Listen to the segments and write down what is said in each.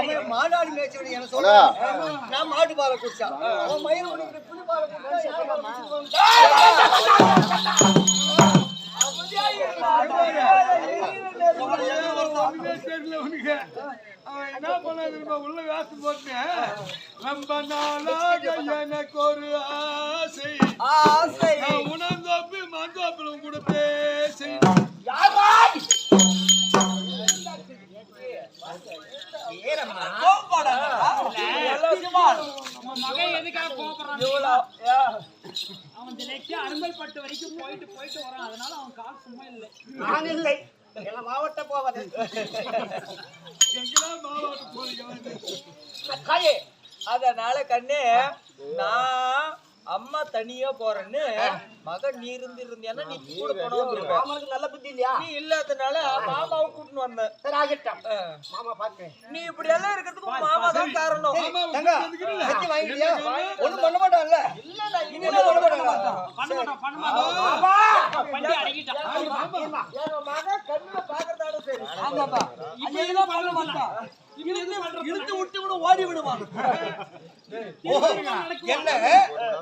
அவன் மாடாடி மேய்ச்சவன் என்ன சொல்ல நான் மாட்டு பாலை குடிச்சான் அவன் மயிர் உனக்கு புலி பாலை குடிச்சா அவன் என்ன பண்ண உள்ள காசு போட்டு ரொம்ப நாளாக எனக்கு ஒரு ஆசை ஆசை உணர்ந்தோப்பு மந்தோப்பிலும் கூட பேசி அரும்பல்பட்டு வரைக்கும் போயிட்டு வரான். அதனால அவன் கால் சும்மா இல்லை. நான் இல்லை மாவட்ட போவது மாவட்டம் போறீங்க. அதனால கண்ணே நான் அம்மா தனியா போறேன்னு மகன் நீ இருந்திருந்தேன்னா நீ கூட போனோம். மாமனுக்கு நல்ல புத்தி இல்லையா? நீ இல்லாதனால மாமாவை கூட்டின்னு வந்தேன். சரி ஆகட்டும் மாமா பாத்துறேன். நீ இப்படி எல்லாம் இருக்கிறதுக்கு மாமா தான் காரணம். ஒண்ணும் பண்ண மாட்டான்ல? இல்லடா இனிமே பண்ண மாட்டான். பண்ண மாட்டான். பண்ணி அடங்கிட்டான். என் மகன் கண்ணுல பாக்குறதால சரி. ஆமாப்பா இதெல்லாம் பண்ண மாட்டான். இழுத்து விட்டு கூட ஓடி விடுவான். என்ன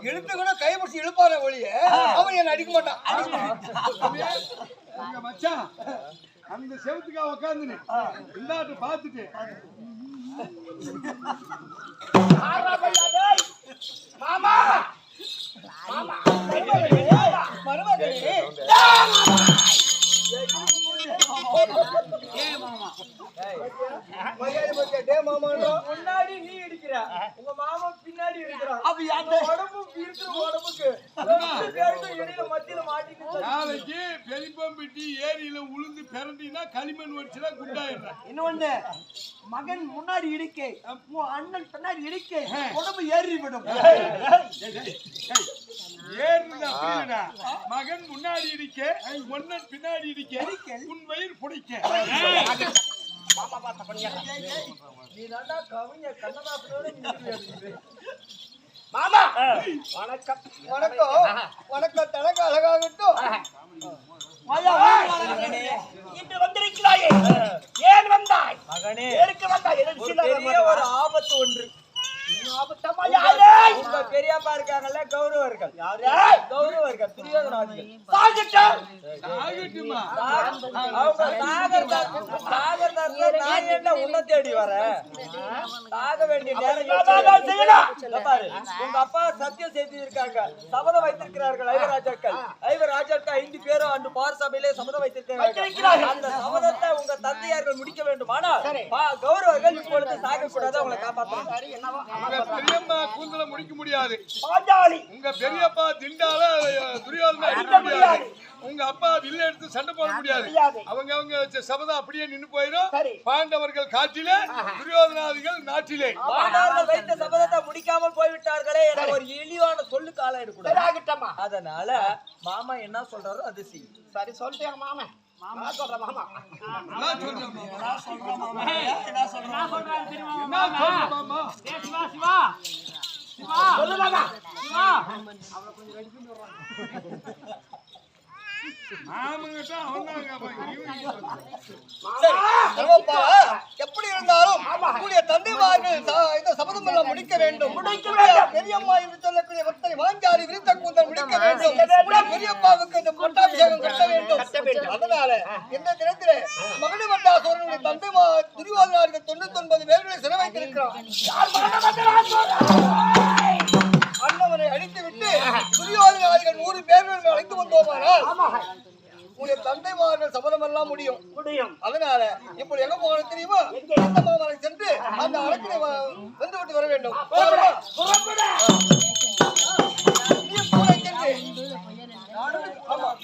இழுத்து கூட கைப்பிடிச்சு இழுப்பான ஒளிய அவன் என்ன அடிக்க மாட்டான். மச்சான் அந்த செவத்துக்கா உட்காந்துன்னு இந்தாட்டு பாத்துட்டு மாமா மருமகனே முன்னாடி நீ இடிக்கிற உங்க மாமா பின்னாடி இருக்கிறான். உடம்புக்கு இடையில மத்தியில மாட்டிட்டு நாளைக்கு பெரியப்பம்பட்டி ஏரியில உளுந்து பிறண்டினா களிமண் வச்சுனா குண்டாயிடுறேன். இன்னொன்னு மகன் முன்னாடி இடிக்க அண்ணன் பின்னாடி இடிக்க உடம்பு ஏறி விடும். ஏறுடா மகன் முன்னாடி இடிக்க ஒன்னன் பின்னாடி இடிக்க உன் வயிறு புடிக்க. மாமா வணக்கம் வணக்கம் வணக்கம் தனக்கு அழகாகட்டும். இன்று வந்திருக்கிறாயே ஏன் வந்தாய் மகனே? எதுக்கு வந்தாய்? ஒரு ஆபத்து ஒன்று. உங்க பெரியப்பா இருக்காங்கல்ல கௌரவர்கள் கௌரவர்கள் துரியோதனாதிகள் நான் என்ன உன்ன தேடி வரேன் சாக வேண்டிய நேரம் பாரு. உங்க அப்பா சத்தியம் செய்து இருக்காங்க சபதம் வைத்திருக்கிறார்கள் ஐவராஜாக்கள் 5 பேரும் அன்று பார் சபையிலே சபதம் வைத்திருக்கிறார்கள். அந்த சபதத்தை உங்க தந்தையார்கள் முடிக்க வேண்டுமானால் கௌரவர்கள் இப்பொழுது சாக கூடாது அவங்களை காப்பாற்ற. பெரியம்மா கூந்தல முடிக்க முடியாது. உங்க பெரியப்பா திண்டால துரியோதனை அடிக்க முடியாது. உங்க அப்பா வில்ல எடுத்து சண்டை போட முடியாது. அவங்க வச்ச சபதம் அப்படியே நின்னு போயிடும். பாண்டவர்கள் காட்டிலே துரியோதனாதிகள் நாட்டிலே. பாண்டவர்கள் வைத்த சபதத்தை முடிக்காமல் போய்விட்டார்களே என்ற ஒரு இழிவான சொல்லு காலம் எடுக்கூடாது. அதனால மாமா என்ன சொல்றாரோ அது செய். சரி சொல்லிட்டேன் மாமா. மாமா சொல்றேன் மாமா. நான் சொல்றேன் மாமா. என்ன சொல்றாரு தெரியுமா மாமா? சிவா சிவா சிவா சொல்லு மாமா. சிவா அவளை கொஞ்சம் ரெடி பண்ணி வர்றாங்க. எப்படி இருந்தாலும் உங்களுடைய தந்தைமார்கள் இந்த சபதம் எல்லாம் முடிக்க வேண்டும். பெரியம்மா என்று சொல்லக்கூடிய ஒருத்தரை வாஞ்சாரி விரித்த கூந்தல் முடிக்க வேண்டும். பெரியம்மாவுக்கு இந்த பட்டாபிஷேகம் கட்ட வேண்டும். அதனால இந்த தினத்திலே மகனிவட்டாசோரனுடைய தந்தைமா துரியோதனார்கள் 99 பேர்களை சிறை வைத்திருக்கிறார். அண்ணவனை அழித்துவிட்டு துரியோதனார்கள் 100 பேர்கள் அழைத்து வந்தோமானால் உங்களுடைய தந்தைமார்கள் சபதம் எல்லாம் முடியும். அதனால இப்படி எங்க போகணும் தெரியுமா? எந்த மாமலை சென்று அந்த அழைப்பினை வந்து விட்டு வர வேண்டும்.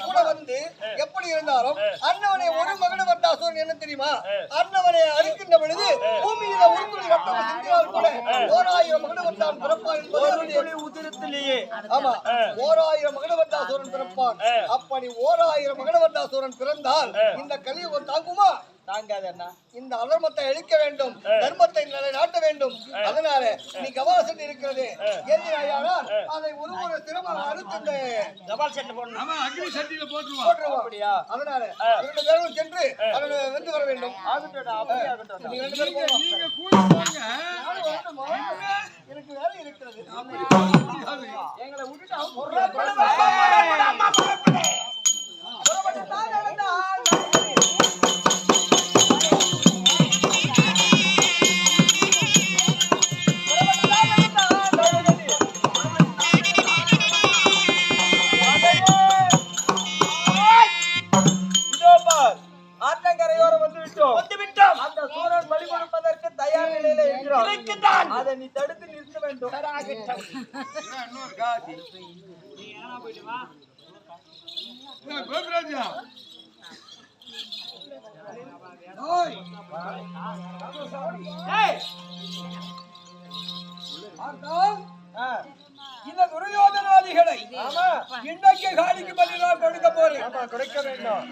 கூட வந்து எப்படி இருந்தாலும் அண்ணவனை ஒரு மகனிவட்டாசோரன் என்ன தெரியுமா? அண்ணவனை அழிக்கின்ற பொழுது பூமியில உருக்குழி ரத்தம் சிந்தினால் கூட 1000 மகனிவட்டான் பிறப்பான் என்பது உதிரத்திலேயே. ஆமா 1000 மகனிவட்டாசோரன் பிறப்பான். அப்படி 1000 மகனிவட்டாசோரன் பிறந்தால் இந்த கலியுகம் தாங்குமா? தாங்காது அண்ணா. இந்த அதர்மத்தை அழிக்க வேண்டும், தர்மத்தை நிலைநாட்ட வேண்டும். அதனால நீ கவாசன் இருக்கிறது எதிராயானால் அதை ஒரு சிரமம் அறுத்து கவால் சட்டை போடணும். அக்னி சட்டியில போட்டுருவோம். அப்படியா? அதனால 2 பேரும் சென்று அவனை வென்று வர வேண்டும். ஆகட்டும் அப்படியே ஆகட்டும். நீங்க கூலி எங்களை விட்டுட்டு அவன் புறப்பட்டு அந்த சூரன் பலி கொடுப்பதற்கு தயார் நிலையில இருக்கிறோம். அதை நீ தடுத்து நிறுத்த வேண்டும். இன்னொரு காசி கோபிராஜா இந்த துரியோதனாதிகளை இன்றைக்கு காலிக்கு பதிலாக கொடுக்க போறேன். கொடுக்க வேண்டும்.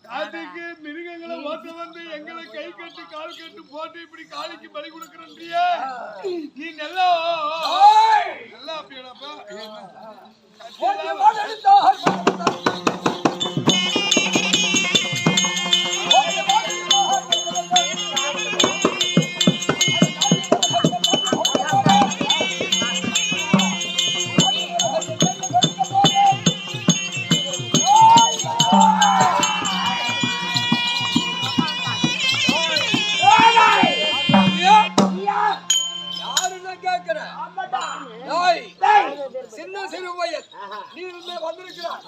காட்டுக்கு மிருகங்களை ஓட்ட வந்து எங்களை கை கட்டு கால் கட்டு போட்டு இப்படி காலிக்கு பலி கொடுக்கறியா? நீ நல்லா நல்லா அப்படியாப்பா சின்ன சிறு வயல் நீ வந்திருக்கிறாய்.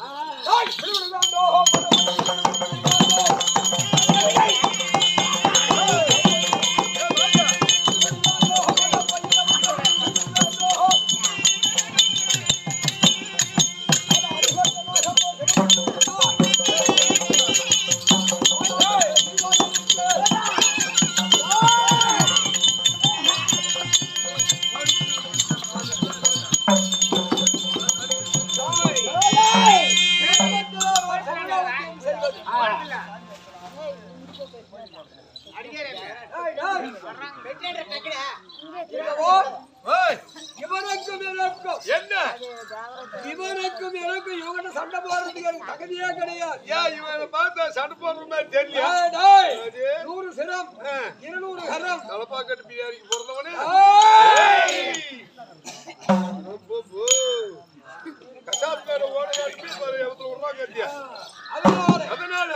இவனுக்கும் எனக்கும் இவன சண்டை போடுறதுக்கு எனக்கு தகுதியே கிடையாது. இவனை பார்த்தா சண்டை போடுற மாதிரி தெரியல. 100 சிரம் 200 கரம் தலப்பாக்கட்டு பிரியாணிக்கு பிறந்தவனே கசாப்கார ஓடையாடி கத்தியா. அதனால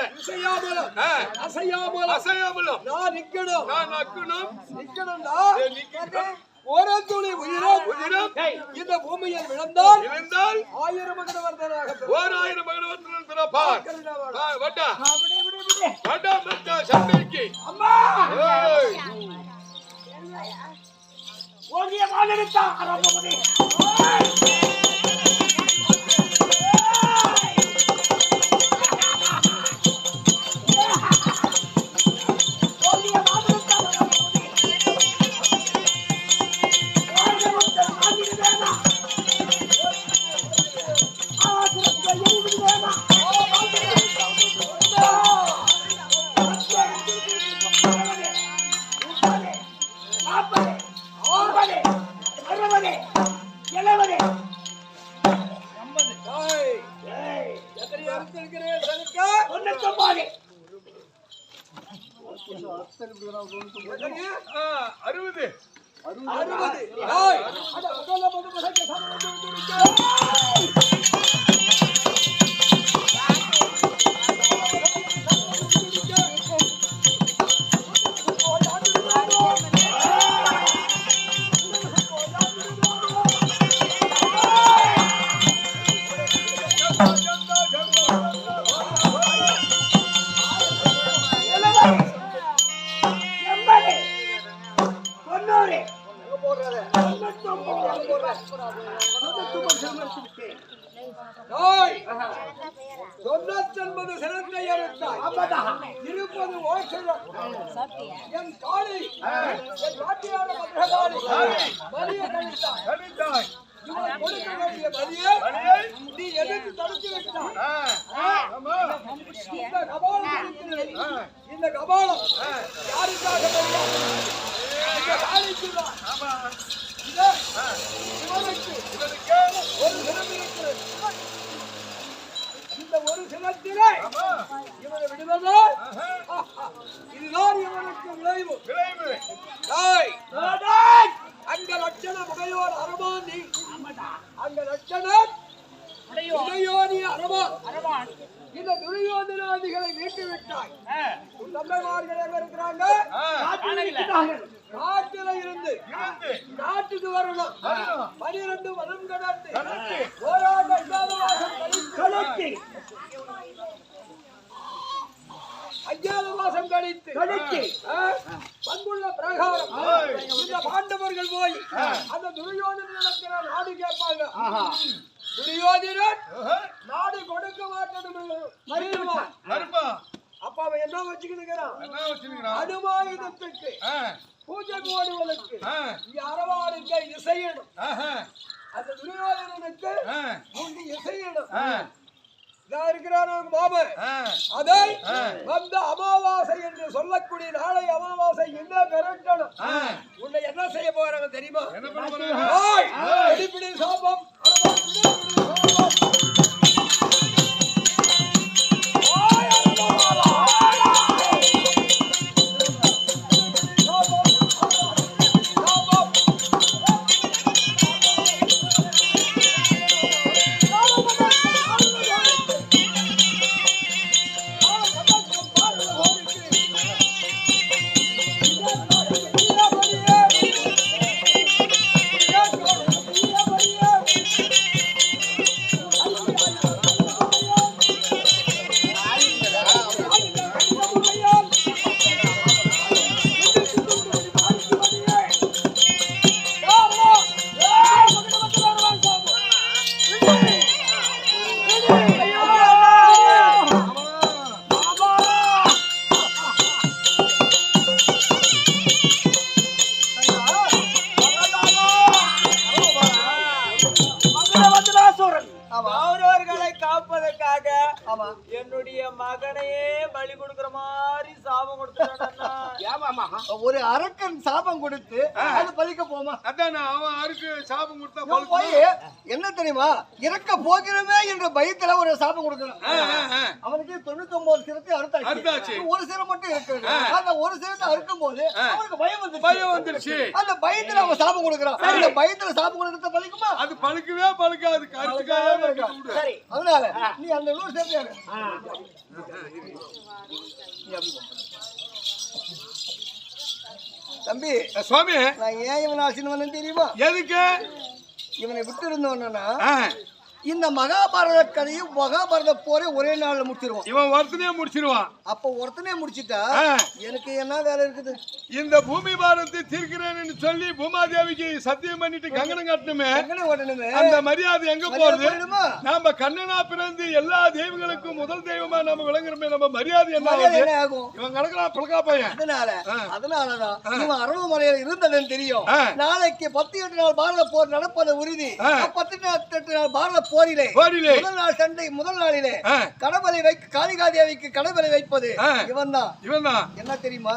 அசையாமலும் நான் நிக்கணும். நான் நக்கணும் நிக்கணும்டா. ஒரு துளி உயிரும் இந்த பூமியில் விழுந்தால் 1000 மகனவர்தனாக 1000 மகனவர்தனாக பிறப்பார். வட்டா வட்டா மட்டா சண்டைக்கு அம்மா ஓடிய மாநிலத்தா அரபமுடி இந்த கபாலம் யாருக்காக இவனுக்கு இவனுக்கு ஒரு சினம் இருக்கிறது. இந்த ஒரு சினத்திலே இவனை விடுவதோ இதுதான் இவனுக்கு விளைவு. விளைவு டேய், டேய், அங்க லட்சண முகையோர் அரமானி, அங்க லட்சணம் உடையோனி அரமான். இந்த துரியோதனாதிகளை மீட்டு விட்டாய். உன் தந்தைமார்கள் எங்க இருக்கிறாங்க? நாட்டில இருந்து நாட்டுக்கு வரணும். 12 வனம் கடந்து ஓராண்டு அஞ்ஞாதவாசம் கழித்து பண்புள்ள பிரகாரம் இந்த பாண்டவர்கள் போய் அந்த துரியோதனத்தின நாடு கேட்பாங்க. துரியோதனன் நாடு கொடுக்க மாட்டேன். அப்ப அவன் என்ன வச்சுக்கிறான்? அனுமாயுதத்துக்கு பூஜை போடுவதற்கு அரவானுக்கு இசையணும். அந்த துரியோதனனுக்கு இசையணும். இருக்கிறான் மாமன். அதை வந்த அமாவாசை என்று சொல்லக்கூடிய நாளை அமாவாசை என்ன பெறட்டணும். உன்னை என்ன செய்ய போறாங்க தெரியுமா? வெளிப்படி சாபம் அவரவர்களை காப்பதற்காக என்னுடைய மகனையே பலி கொடுக்கிற மாதிரி சாபம் கொடுத்துட்டான். ஒரு அரக்கன் சாபம் கொடுத்து அது பலிக்க போமா? அதான் அவன் அருக்கு சாபம் கொடுத்தா போய் என்ன தெரியுமா? இறக்க போகிறோமே என்ற பயத்துல ஒரு சாபம் கொடுக்கணும். அவனுக்கு 99 சிரத்தை அறுத்தாச்சு. ஒரு சிரம் மட்டும் இருக்கு. அந்த ஒரு சிரத்தை அறுக்கும் போது அவனுக்கு பயம் வந்துருச்சு. அந்த பயத்துல அவன் சாபம் கொடுக்கறான். அந்த பயத்துல சாபம் கொடுக்கறது பலிக்குமா? அது பலிக்கவே பலிக்காது. சரி, அதனால நீ அந்த நூறு சேர்த்து தம்பி சுவாமி, நான் ஏன் இவன் ஆசின்னு வந்தேன் தெரியுமா? எதுக்கு? இவனை விட்டு இருந்தோன்னா இந்த மகாபாரத கதையும் மகாபாரத போரே ஒரே நாள்ல முடிச்சிருவான். இவன் ஒருத்தனே முடிச்சிருவான். அப்ப ஒருத்தனே முடிச்சிட்டா எனக்கு என்ன வேலை இருக்குது? இந்த பூமி பாரத்தை தீர்க்கிறேன்னு சொல்லி பூமாதேவிக்கு சத்தியம் பண்ணிட்டு கங்கணம் கட்டணுமே, அந்த மரியாதை எங்க போறது? நாம கண்ணனா பிறந்து எல்லா தெய்வங்களுக்கும் முதல் தெய்வமா நம்ம விளங்குறோமே, நம்ம மரியாதை என்ன ஆகும்? இவன் கணக்கெல்லாம் பிளக்கா பையன். அதனாலதான் இவன் அரவமலையில இருந்ததுன்னு தெரியும். நாளைக்கு 18 நாள் பாரத போர் நடப்பது உறுதி. 18 நாள் பாரத போரிலே முதல் நாள் சண்டை முதல் நாளிலே கடவுளை வைக்க காளிகாதேவிக்கு கடவுளை வைப்பது இவன் தான். என்ன தெரியுமா?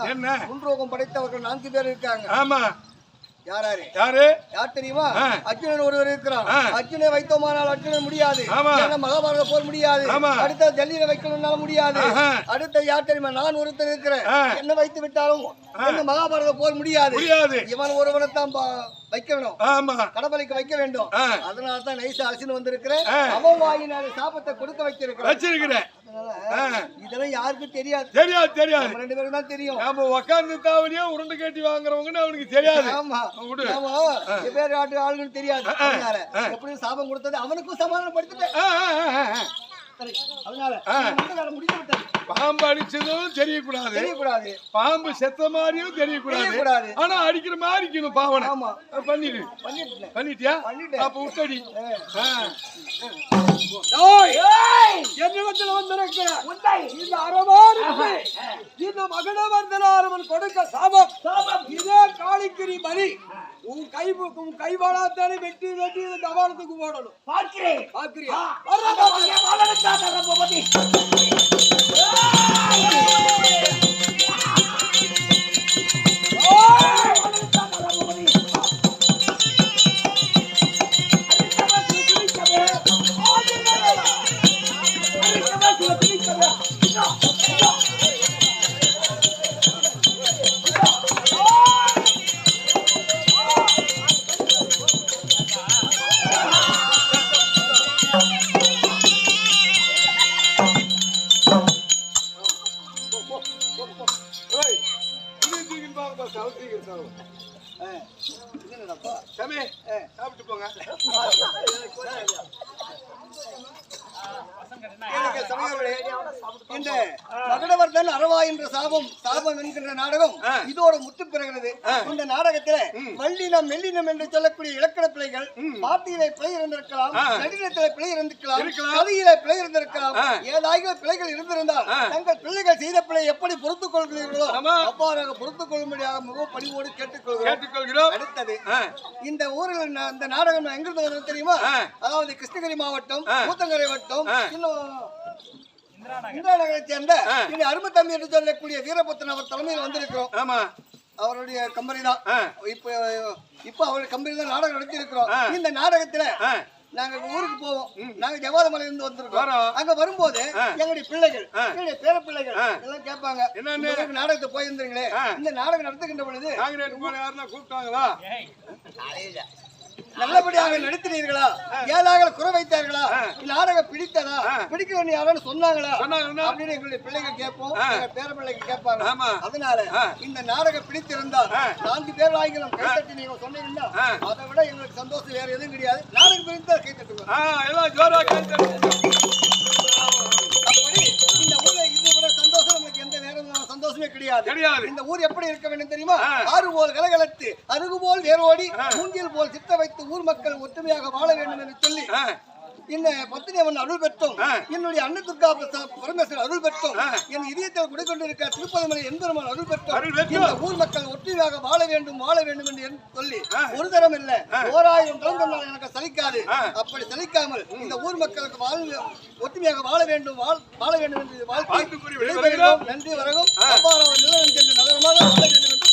முன்ரோகம் படைத்தவர்கள் 4 பேர் இருக்காங்க. ஆமா. யார் தெரியுமா? அர்ஜுனன் ஒருவர் இருக்கிறான். அர்ஜுனை வைத்தோமானால் அர்ஜுனன் முடியாது. மகாபாரத போர் முடியாது. அடுத்த ஜல்லியில வைக்கணும்னால முடியாது. அடுத்த யார் தெரியுமா? நான் ஒருத்தர் இருக்கிறேன். என்ன வைத்து விட்டாலும் மகாபாரத போர் முடியாது. இவன் ஒருவனைத்தான் வைக்கணும். கடவுளுக்கு வைக்க வேண்டும். அதனாலதான் நைசா அரசு வந்திருக்கிறேன். அவன் வாயினால சாபத்தை கொடுக்க வச்சிருக்கிறேன். இதெல்லாம் யாருக்கும் தெரியாது. தெரியாது. 2 பேருக்கு தான் தெரியும். நாம உட்கார்ந்து தாவலியா உருண்டை கட்டி வாங்குறவங்கன்னு அவனுக்கு தெரியாது. ஆமா. பேர் ஆளுன்னு தெரியாது. அதனால எப்படி சாபம் கொடுத்தது அவனுக்கும் சமாதானப்படுத்திட்டேன். அதனால முடிஞ்சு விட்டது. பாம்பு அடிச்சதும் தெரியக்கூடாது. பாம்பு செத்த மாதிரியும் தெரியக்கூடாது. ஆனா அடிக்கிற மாதிரி இருக்கணும். பாவனை பண்ணிட்டியா? அப்ப உத்தடி என்னிடத்தில் வந்திருக்கிற இந்த அரவானுக்கு இந்த மகனவர்தனாரவன் கொடுக்க சாபம் இதே காளிக்கிரி பலி. உன் கைவாளாத்தானே வெட்டி இந்த தவானத்துக்கு போடணும். பாக்குறியா? என்னடாப்பா சாமி சாப்பிட்டு போங்க. கேளுங்க சமயங்களே, இந்த மகடவர்தன் அரவா என்ற சாபம் என்கின்ற நாடகம் இதோட முற்று பெறுகிறது. இந்த நாடகத்துல வல்லினம் மெல்லினம் என்று சொல்லக்கூடிய இலக்கண பிழைகள் பாட்டியிலே பிழை இருந்திருக்கலாம், நடினத்திலே பிழை இருந்திருக்கலாம், கதையிலே பிழை இருந்திருக்கலாம். ஏதாயிரம் பிழைகள் இருந்திருந்தால் தங்கள் பிள்ளைகள் செய்த பிழை எப்படி பொறுத்துக் கொள்கிறீர்களோ அவ்வாறாக பொறுத்துக் கொள்ளும்படியாக மிக பணிவோடு கேட்டுக்கொள்கிறோம். அடுத்தது இந்த ஊரில் இந்த நாடகம் எங்கிருந்து வருது தெரியுமா? அதாவது கிருஷ்ணகிரி மாவட்டம் கூத்தங்கரை வட்டம் இந்திரா நகரை சேர்ந்த அருமத்தம்பி என்று சொல்லக்கூடிய வீரபுத்திரன் அவர் தலைமையில் வந்திருக்கிறோம். ஆமா, அவருடைய கம்பெனி தான். இப்ப அவருடைய கம்பெனி தான் நாடகம் நடத்தி இருக்கிறோம். இந்த நாடகத்துல நாங்க ஊருக்கு போவோம். நாங்க ஜவாதமலையில இருந்து வந்திருக்கோம். அங்க வரும்போது எங்களுடைய பிள்ளைகள், எங்களுடைய பேர பிள்ளைகள் எல்லாம் கேட்பாங்க, நாடகத்தை போயிருந்தீங்களே, இந்த நாடகம் நடத்துகின்ற பொழுது கூப்பிட்டாங்களா, நல்லபடியாக நடித்தினீர்களா, ஏதாவது குறை வைத்தார்களா, நாடகம் பிடித்ததா, பிடிக்கணும் யாரான்னு சொன்னாங்களா அப்படின்னு எங்களுடைய பிள்ளைகள் கேட்போம், பேர பிள்ளைகள் கேட்பாங்க. அதனால இந்த நாடகம் பிடித்திருந்தால் 4 பேர் ஆகிலும் கைத்தட்டி நீங்க சொன்னீங்கன்னா அதை விட எங்களுக்கு சந்தோஷம் வேற எதுவும் கிடையாது. நாடகம் பிடித்தால் கைத்தட்டுவோம். அப்படி இந்த ஊர்ல இதை விட சந்தோஷம் நமக்கு எந்த வேற சந்தோஷமே கிடையாது. இந்த ஊர் எப்படி இருக்க வேண்டும் தெரியுமா? ஆறு போல் கலகலத்து, அருகு போல் வேரோடி, மூங்கில் போல் சித்த வைத்து ஊர் மக்கள் ஒற்றுமையாக வாழ வேண்டும் என்று சொல்லி இந்த பத்தினியவன் அருள் பெற்றோம், என்னுடைய அன்னதுர்கா பரமேஸ்வரர் அருள் பெற்றோம், என் இதயத்தில் குடிக்கொண்டிருக்க திருப்பதிமலை எம்பெருமான் அருள் பெற்றோம். இந்த ஊர் மக்கள் ஒற்றுமையாக வாழ வேண்டும் என்று சொல்லி ஒரு தரம் இல்லை 1000 தரம் சொன்னால் எனக்கு சலிக்காது. அப்படி சலிக்காமல் இந்த ஊர் மக்களுக்கு ஒற்றுமையாக வாழ வேண்டும் என்று வாழ்க்கை நன்றி வரவும் அப்பாராவன் நிலவரம் சென்று நகரமாக வாழ வேண்டும் என்று